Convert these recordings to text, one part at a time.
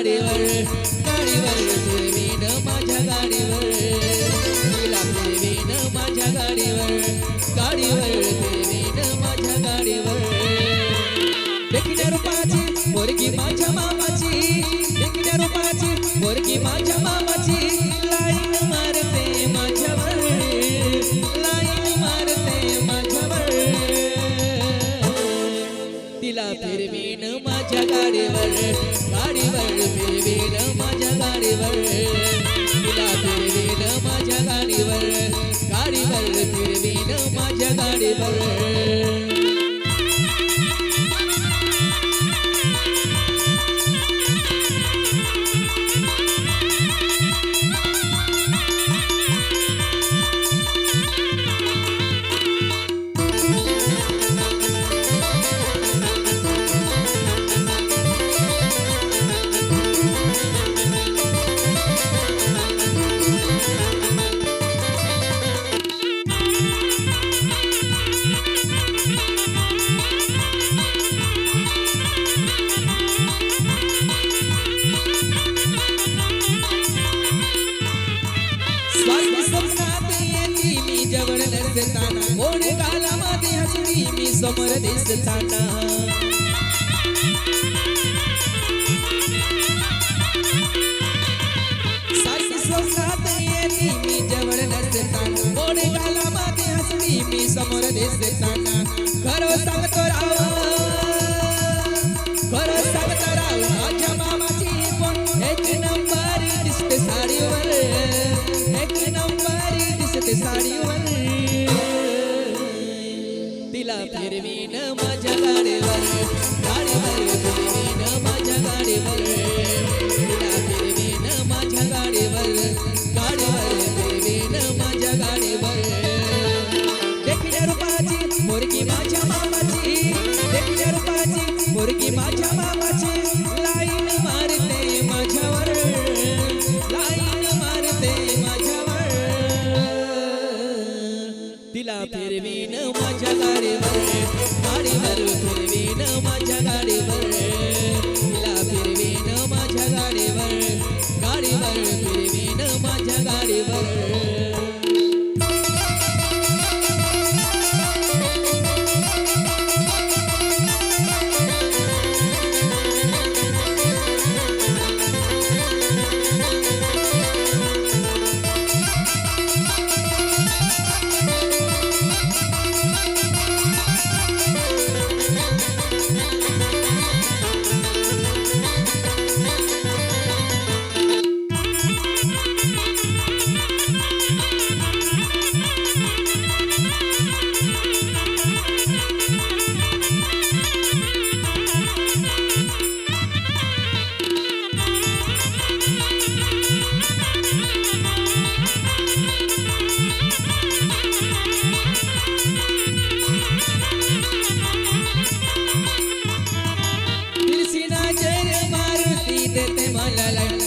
गाडीवर गाडीवर फिरवीन माझ्या गाडीवर तिला फिरवीन माझ्या गाडीवर गाडीवर फिरवीन माझ्या गाडीवर देखण्या रूपाची पोरगी माझ्या मामाची देखण्या रूपाची पोरगी माझ्या मामाची लाईन मारते माझ्यावर लाईन मारते माझ्यावर तिला फिरवीन माझ्या गाडीवर गाडीवर फिरवीन माझ्या गाडीवर तिला फिरवीन माझ्या गाडीवर गाडीवर फिरवीन माझ्या गाडीवर मोड गालामध्ये हसली मी समोर दिसताना सारखी स्वप्नात येते मी जवळ नसताना मोड गालामध्ये हसली मी समोर दिसताना खरं सांगतो राव माझ्या मामाची पण एक नंबर दिसते साडीवर एक नंबर दिसते साडीवर तिला फिरवीन माझ्या गाडीवर गाडीवर फिरवीन माझ्या गाडीवर तिला फिरवीन माझ्या गाडीवर गाडीवर फिरवीन माझ्या गाडीवर देखण्या रूपाची पोरगी माझ्या मामाची देखण्या रूपाची पोरगी माझ्या मामाची लाईन मारते माझ्यावर लाईन मारते माझ्यावर तिला फिरवीन माझ्या गाडीवर गाडीवर फिरवीन माझ्या गाडीवर तिला फिरवीन माझ्या गाडीवर गाडीवर फिरवीन माझ्या गाडीवर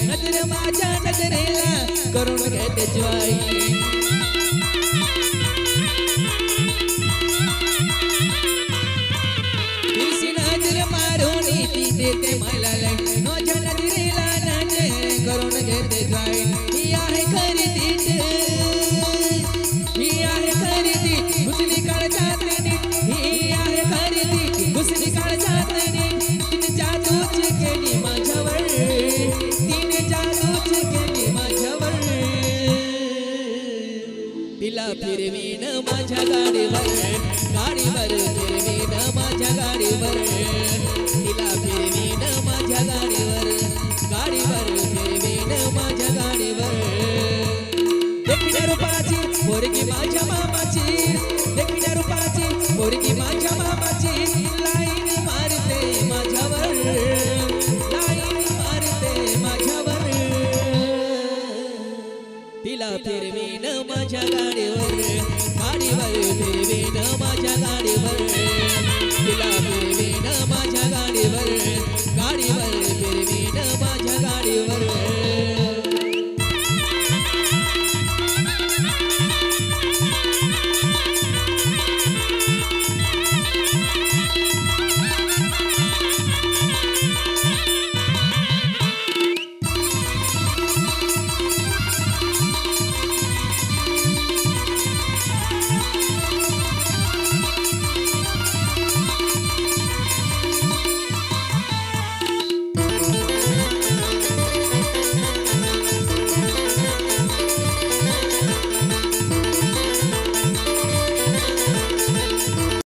नजर माझ्या नजरेला करून घेते ज्वाई तिरसी नजर मारून ती देते मला माझ्या नजरेला नजर करून घेते ज्वाई ही आहे खरी तीट ही आहे खरी तीट घुसली काळजात ही आहे खरी तीट घुसली काळजात तिने जादूच केली माझ्यावर तिला फिरवीन माझ्या गाडीवर गाडीवर फिरवीन माझ्या गाडीवर तिला फिरवीन माझ्या गाडीवर गाडीवर फिरवीन माझ्या गाडीवर देखण्या रूपाची पोरगी माझ्या मामाची देखण्या रूपाची पोरगी माझ्या मामाची लाईन मारते माझ्यावर लाईन मारते माझ्यावर तिला फिरवीन माझ्या गाडीवर गाडीवर